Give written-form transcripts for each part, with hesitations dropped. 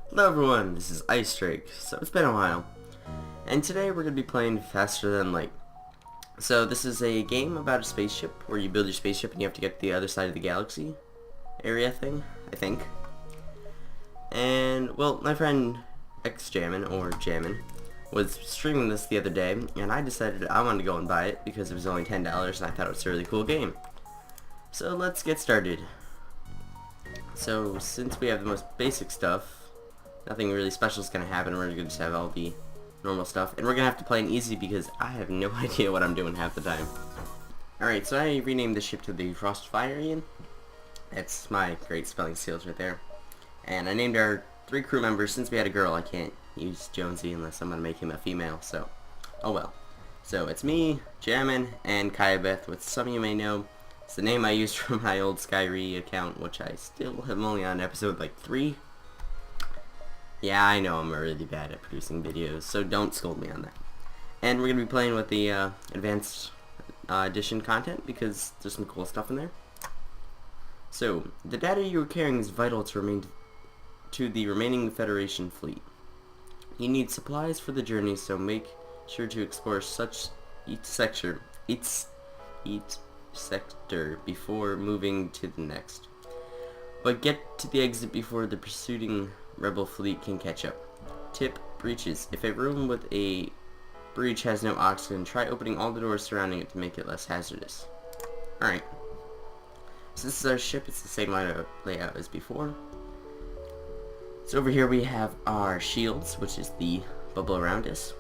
Hello everyone, this is icedrake. So it's been a while, and today we're going to be playing Faster Than Light. So this is a game about a spaceship where you build your spaceship and you have to get to the other side of the galaxy area thing, I think. And, well, my friend Jammin, or Jammin, was streaming this the other day, and I decided I wanted to go and buy it because it was only $10 and I thought it was a really cool game. So let's get started. So since we have the most basic stuff, nothing really special is going to happen. We're going to just have all the normal stuff. And we're going to have to play in easy because I have no idea what I'm doing half the time. Alright, so I renamed the ship to the FrostFire, Ian. That's my great spelling skills right there. And I named our 3 crew members. Since we had a girl, I can't use Jonesy unless I'm going to make him a female. So, oh well. So it's me, Jammin, and Kayabeth, which some of you may know. It's the name I used from my old Skyre account, which I still am only on episode like 3. Yeah, I know I'm really bad at producing videos, so don't scold me on that. And we're going to be playing with the Advanced Edition content, because there's some cool stuff in there. So, the data you are carrying is vital to the remaining Federation fleet. You need supplies for the journey, so make sure to explore each sector before moving to the next. But get to the exit before the pursuing rebel fleet can catch up. Tip: breaches. If a room with a breach has no oxygen, try opening all the doors surrounding it to make it less hazardous. Alright. So this is our ship. It's the same layout as before. So over here we have our shields, which is the bubble around us.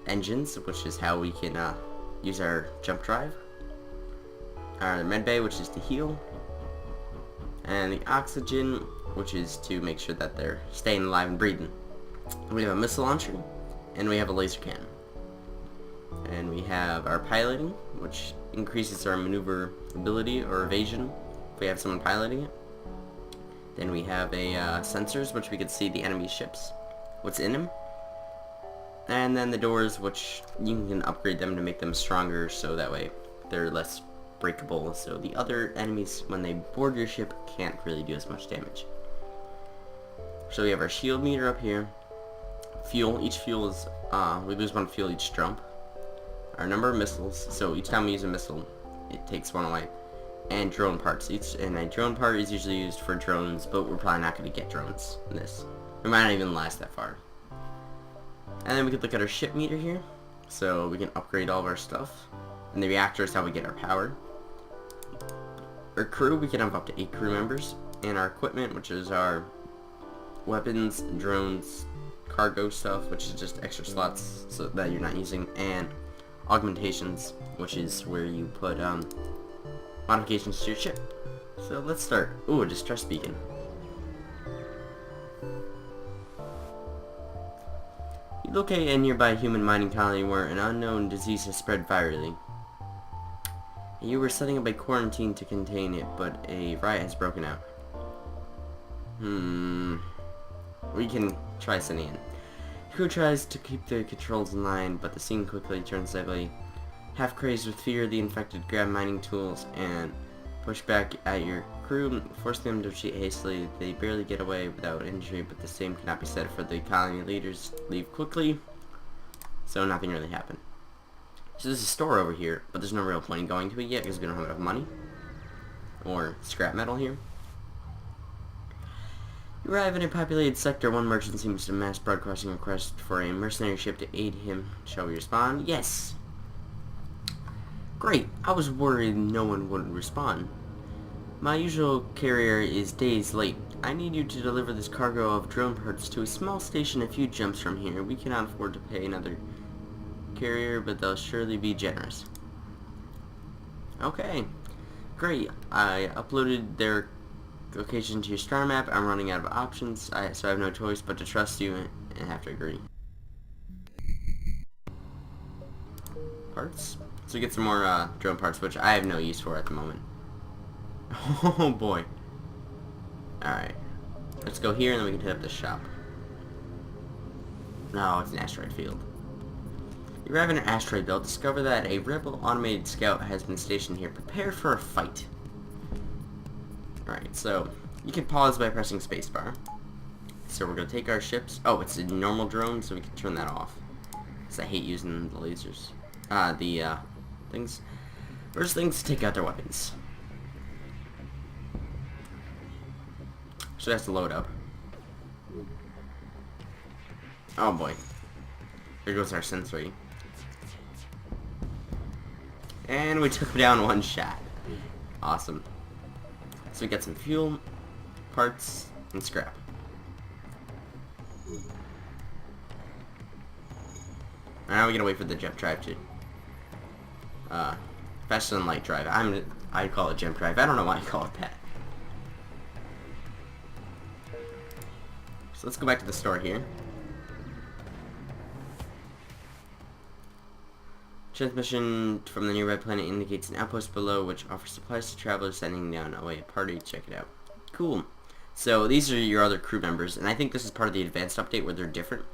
Engines, which is how we can use our jump drive. Our medbay, which is to heal. And the oxygen, which is to make sure that they're staying alive and breathing. We have a missile launcher, and we have a laser cannon. And we have our piloting, which increases our maneuverability or evasion if we have someone piloting it. Then we have a sensors, which we can see the enemy ships, what's in them. And then the doors, which you can upgrade them to make them stronger, so that way they're less breakable, so the other enemies, when they board your ship, can't really do as much damage. So we have our shield meter up here. Fuel. Each fuel is, we lose 1 fuel each jump. Our number of missiles. So each time we use a missile, it takes 1 away. And drone parts. And a drone part is usually used for drones, but we're probably not going to get drones in this. We might not even last that far. And then we could look at our ship meter here. So we can upgrade all of our stuff. And the reactor is how we get our power. Our crew, we can have up to 8 crew members. And our equipment, which is our weapons, drones, cargo stuff, which is just extra slots so that you're not using, and augmentations, which is where you put modifications to your ship. So let's start. Ooh, a distress beacon. You locate a nearby human mining colony where an unknown disease has spread virally. You were setting up a quarantine to contain it, but a riot has broken out. We can try sending in. Crew tries to keep the controls in line, but the scene quickly turns ugly. Half crazed with fear, the infected grab mining tools and push back at your crew, forcing them to retreat hastily. They barely get away without injury, but the same cannot be said for the colony leaders. Leave quickly, so nothing really happened. So there's a store over here, but there's no real point in going to it yet because we don't have enough money or scrap metal here. You arrive in a populated sector. One merchant seems to mass broadcasting a request for a mercenary ship to aid him. Shall we respond? Yes! Great! I was worried no one would respond. My usual carrier is days late. I need you to deliver this cargo of drone parts to a small station a few jumps from here. We cannot afford to pay another carrier, but they'll surely be generous. Okay. Great. I uploaded their location to your star map. I'm running out of options, so I have no choice but to trust you and have to agree. Parts. So we get some more drone parts, which I have no use for at the moment. Oh boy. Alright. Let's go here and then we can hit up the shop. No, it's an asteroid field. You arrive in an asteroid belt, discover that a rebel automated scout has been stationed here. Prepare for a fight. Alright, so you can pause by pressing spacebar. So we're gonna take our ships. Oh, it's a normal drone, so we can turn that off. Cause I hate using the lasers. Things. First things, take out their weapons. So that's to load up. Oh boy. There goes our sensory. And we took him down one shot. Awesome. So we got some fuel, parts, and scrap. Now we're gonna wait for the jump drive to faster than light drive. I call it jump drive. I don't know why I call it that. So let's go back to the store here. Transmission from the nearby planet indicates an outpost below which offers supplies to travelers sending down away a party. Check it out. Cool. So these are your other crew members, and I think this is part of the advanced update where they're different.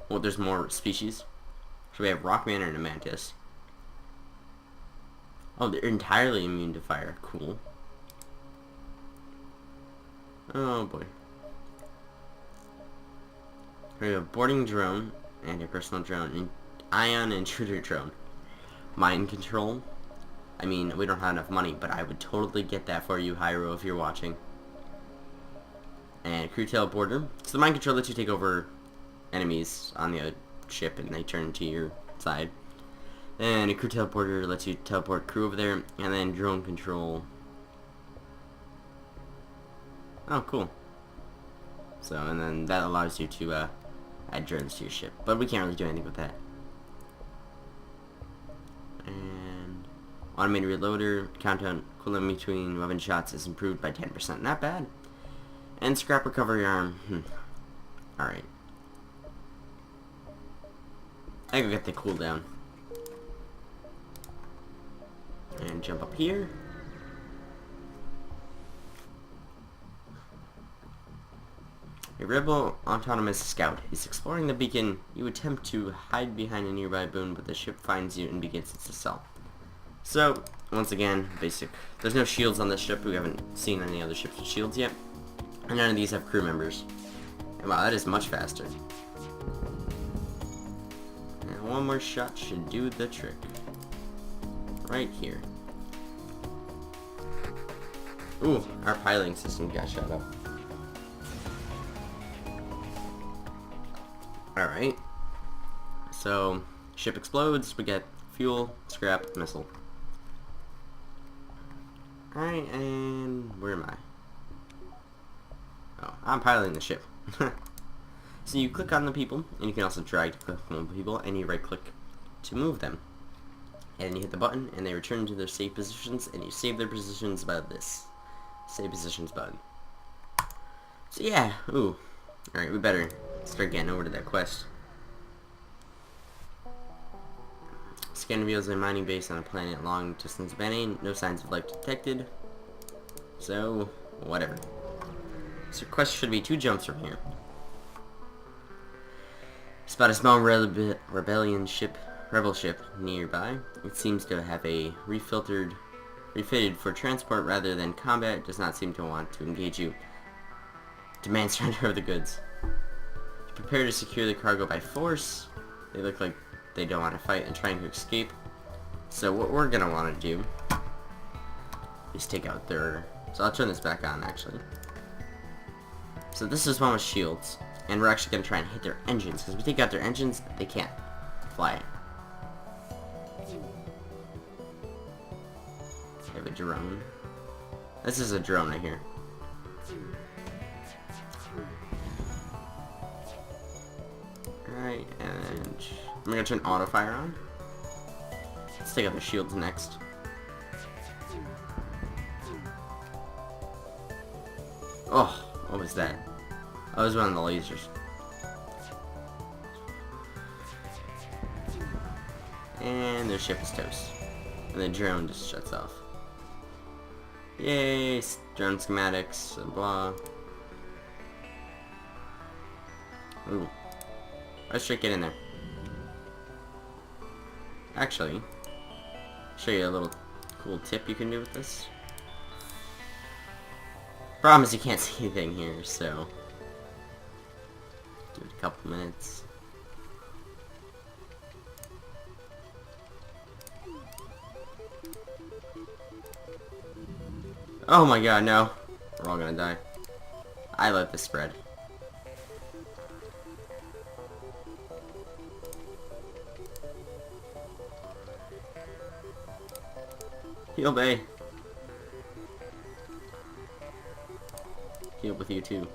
Well, there's more species. So we have Rockman and a Mantis. Oh, they're entirely immune to fire. Cool. Oh boy. We have a boarding drone and a personal drone, an ion intruder drone. Mind control. I mean, we don't have enough money, but I would totally get that for you, Hyro, if you're watching. And crew teleporter. So the mind control lets you take over enemies on the ship and they turn to your side. And a crew teleporter lets you teleport crew over there. And then drone control. Oh, cool. So, and then that allows you to add drones to your ship. But we can't really do anything with that. And automated reloader. Countdown cooldown between weapon shots is improved by 10%. Not bad. And scrap recovery arm. Alright. I go get the cooldown. And jump up here. A rebel autonomous scout is exploring the beacon. You attempt to hide behind a nearby boon, but the ship finds you and begins its assault. So, once again, basic. There's no shields on this ship. We haven't seen any other ships with shields yet. And none of these have crew members. And wow, that is much faster. And one more shot should do the trick. Right here. Ooh, our piloting system got shot up. Alright. So, ship explodes, we get fuel, scrap, missile. Alright, and where am I? Oh, I'm piloting the ship. So you click on the people, and you can also drag to click on the people, and you right click to move them. And you hit the button, and they return to their safe positions, and you save their positions by this. Save positions button. So yeah, ooh. Alright, we better start getting over to that quest. Scan reveals a mining base on a planet long distance abandoned. No signs of life detected. So, whatever. So quest should be 2 jumps from here. Spot a small rebel ship nearby. It seems to have a refitted for transport rather than combat. It does not seem to want to engage you. Demand surrender of the goods. Prepare to secure the cargo by force. They look like they don't want to fight and trying to escape. So what we're gonna want to do is take out their... So I'll turn this back on actually. So this is one with shields. And we're actually gonna try and hit their engines. Because if we take out their engines, they can't fly. They have a drone. This is a drone right here. Alright, and I'm gonna turn auto fire on. Let's take out their shields next. Oh, what was that? Oh, it was one of the lasers. And their ship is toast. And the drone just shuts off. Yay, drone schematics, blah. Ooh. Let's try to get in there. Actually, show you a little cool tip you can do with this. Problem is you can't see anything here, so a couple minutes. Oh my god, no. We're all gonna die. I let this spread. Heal Bay. Heal with you too.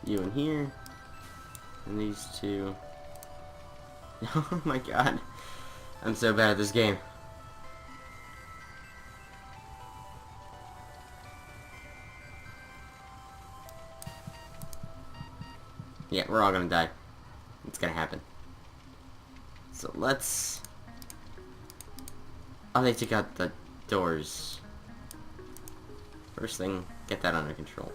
You in here. And these two. Oh my god. I'm so bad at this game. Yeah, we're all gonna die. It's gonna happen. So let's... Oh, they took out the doors. First thing, get that under control.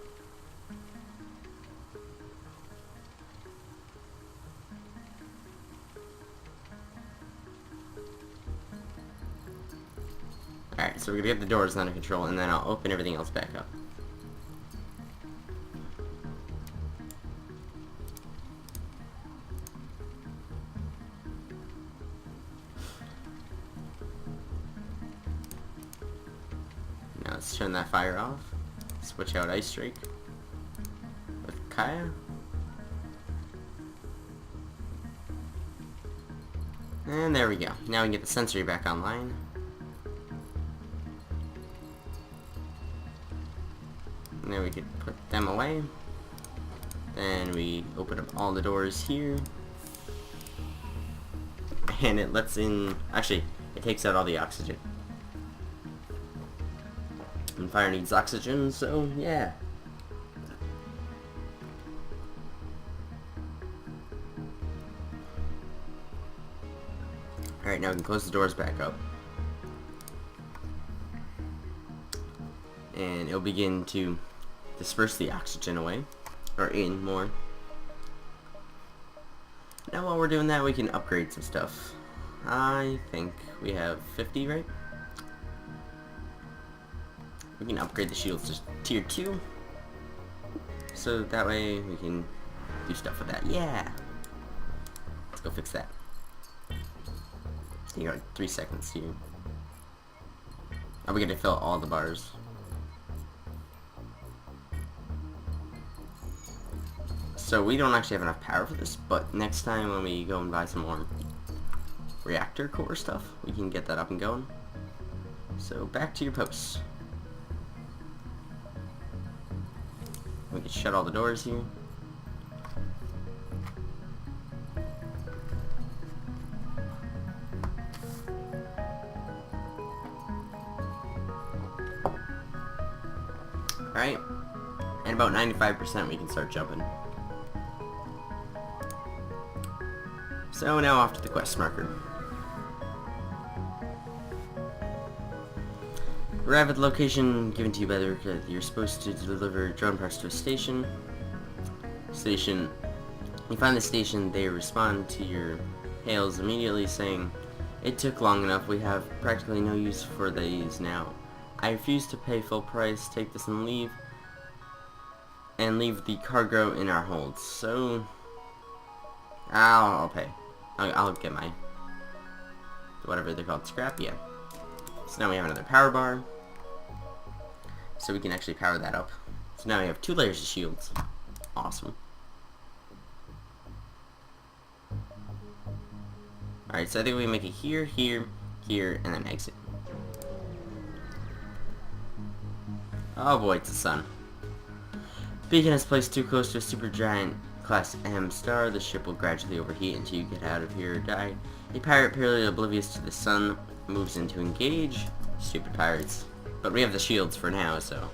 Alright, so we're gonna get the doors under control, and then I'll open everything else back up. Now let's turn that fire off. Switch out icedrake with Kaya. And there we go. Now we can get the sensory back online. And then we could put them away. Then we open up all the doors here. And it lets in... Actually, it takes out all the oxygen. And fire needs oxygen, so yeah. Alright, now we can close the doors back up. And it'll begin to disperse the oxygen away. Or in more. Now while we're doing that, we can upgrade some stuff. I think we have 50, right? We can upgrade the shields to tier 2. So that way we can do stuff with that. Yeah! Let's go fix that. You got like 3 seconds here. Are we gonna fill all the bars? So we don't actually have enough power for this, but next time when we go and buy some more reactor core stuff, we can get that up and going. So back to your posts. We can shut all the doors here. Alright, and about 95% we can start jumping. So now off to the quest marker. Arrive at the location given to you by the recruiter. You're supposed to deliver drone parts to a station. You find the station, they respond to your hails immediately saying, "It took long enough, we have practically no use for these now. I refuse to pay full price, take this and leave. And leave the cargo in our holds." So, I'll pay. I'll get my, whatever they're called, scrap, yeah. So now we have another power bar. So we can actually power that up. So now we have 2 layers of shields. Awesome. Alright, so I think we make it here, here, here, and then exit. Oh boy, it's the sun. Beacon is placed too close to a supergiant Class M star. The ship will gradually overheat until you get out of here or die. A pirate purely oblivious to the sun moves in to engage. Stupid pirates. But we have the shields for now, so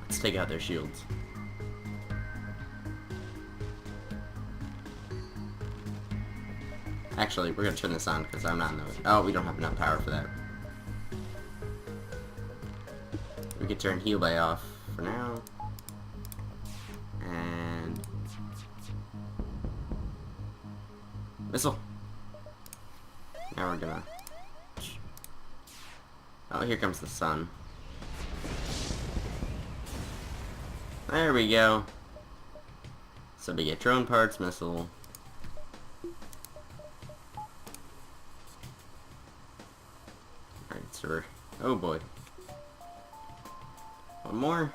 let's take out their shields. Actually, we're gonna turn this on because I'm not in the... Oh, we don't have enough power for that. We could turn heal bay off for now. And... missile. Now we're gonna... Oh, here comes the sun. There we go. So we get drone parts, missile. Alright, so we're... Oh boy. One more.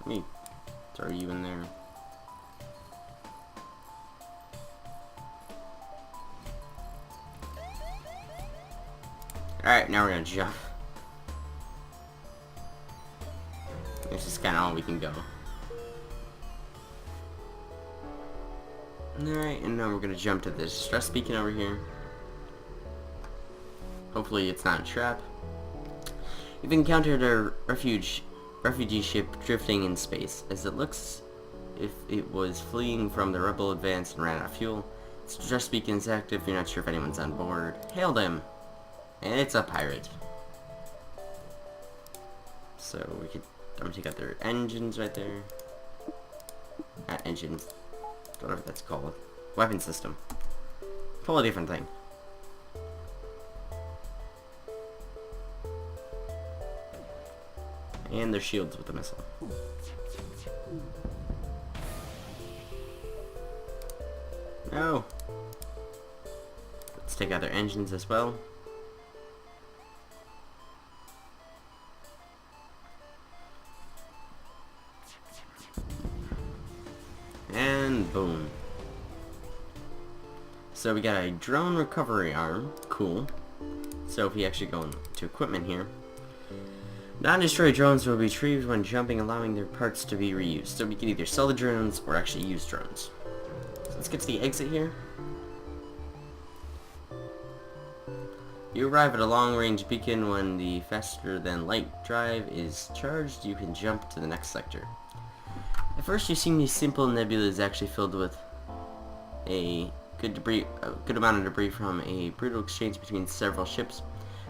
Let me throw you in there. Alright, now we're gonna jump. This is kinda all we can go. Alright, and now we're gonna jump to this stress beacon over here. Hopefully it's not a trap. You've encountered a refugee ship drifting in space. As it looks if it was fleeing from the rebel advance and ran out of fuel. Its stress beacon is active. You're not sure if anyone's on board. Hail them! And it's a pirate. So we could... I'm gonna take out their engines right there. Not engines. Whatever that's called. Weapon system. Totally different thing. And their shields with the missile. No! Let's take out their engines as well. And boom. So we got a drone recovery arm. Cool. So if we actually go into equipment here. Non-destroyed drones will be retrieved when jumping, allowing their parts to be reused. So we can either sell the drones or actually use drones. So let's get to the exit here. You arrive at a long-range beacon. When the faster-than-light drive is charged, you can jump to the next sector. At first, you seem these simple nebulas actually filled with a good amount of debris from a brutal exchange between several ships.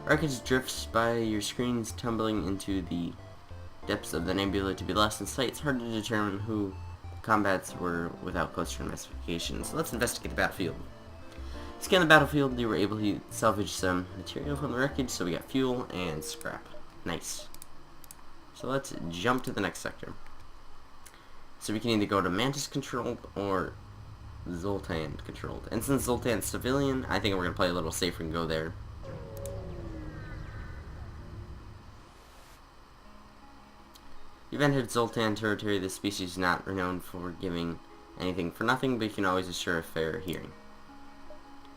Wreckage drifts by your screens, tumbling into the depths of the nebula to be lost in sight. It's hard to determine who the combats were without closer investigations. So let's investigate the battlefield. Scan the battlefield. You were able to salvage some material from the wreckage, so we got fuel and scrap. Nice. So let's jump to the next sector. So we can either go to Mantis controlled or Zoltan controlled. And since Zoltan's civilian, I think we're going to play a little safer and go there. You've entered Zoltan territory. This species is not renowned for giving anything for nothing, but you can always assure a fair hearing.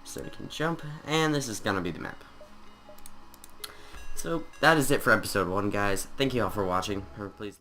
So we can jump, and this is going to be the map. So that is it for episode 1, guys. Thank you all for watching. Please